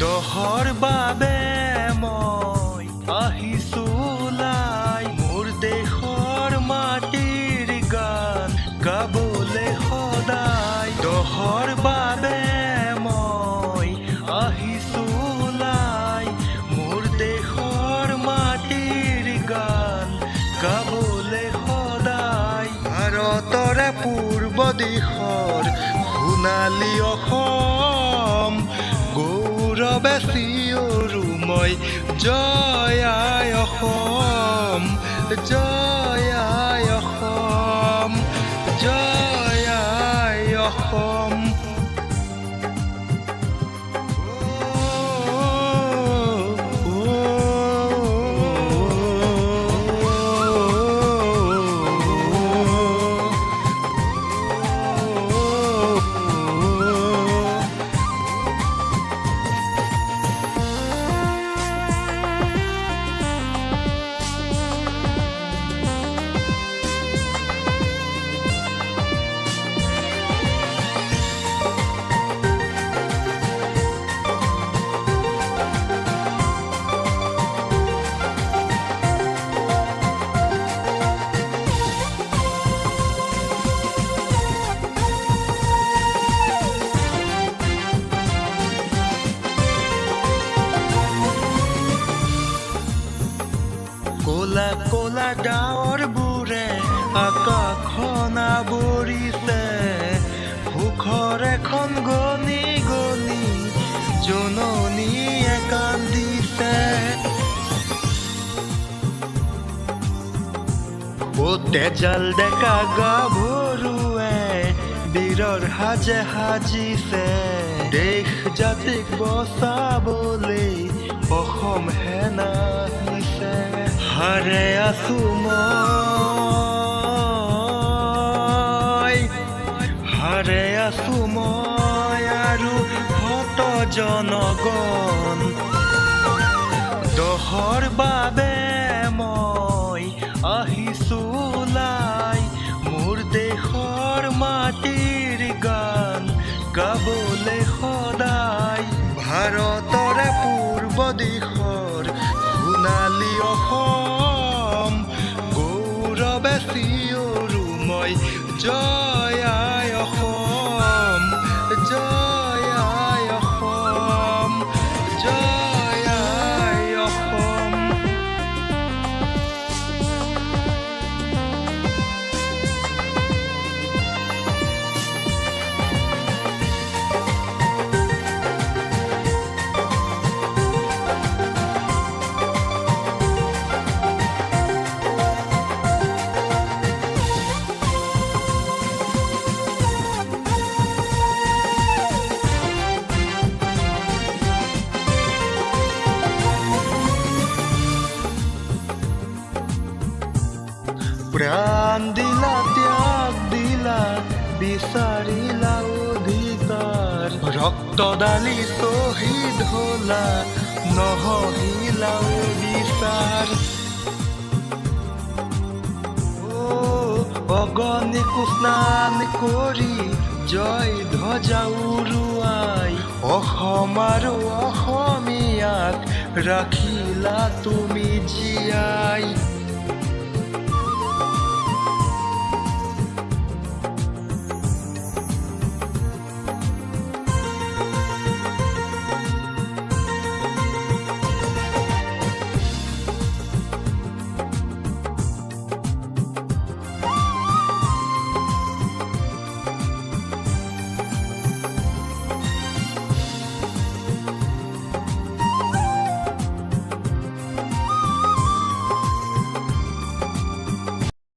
দহৰ বাবে মই আহিছো ওলাই, মোৰ দেশৰ মাটিৰ গান গাবলৈ সদায়। দহৰ বাবে মই আহিছো ওলাই, মোৰ দেশৰ মাটিৰ গান গাবলৈ সদায়। ভাৰতৰে পূৰ্ব দিশৰ সোণালী অসম, গৌৰৱে চিঞৰো মই জয় আই অসম, জয় আই অসম, জয় আই অসম। ক'লা ক'লা ডাৱৰবোৰে আকাশখন আৱৰিছে, সুখৰ এখন গণি গণি জননীয়ে কান্দিছে। তেজাল ডেকা গাভৰুৱে বীৰৰ সাজে সাজিছে, দেশ জাতিক বচাবলৈ অসম সেনা আহিছে। হাৰে আছো মই, হাৰে আছো মই আৰু শত জনগণ, দহৰ বাবে মই আহিছো ওলাই, মোৰ দেশৰ মাটিৰ গান গাবলৈ সদায়। ভাৰতৰে পূৰ্ব দিশৰ সোণালী অসম, গৌৰৱে চিঞৰো মই জয় আই অসম, জয় আই অসম, জয় আই অসম। প্ৰাণ দিলা, ত্যাগ দিলা, বিচাৰিলা অধিকাৰ, ৰক্ত ঢালি শ্বহীদ হলা, নহহিলা বিচাৰ। অগণিকো স্নান কৰি জয় ধ্বজা উৰুৱাই, অসম আৰু অসমীয়াক ৰাখিলা তুমি জীয়াই।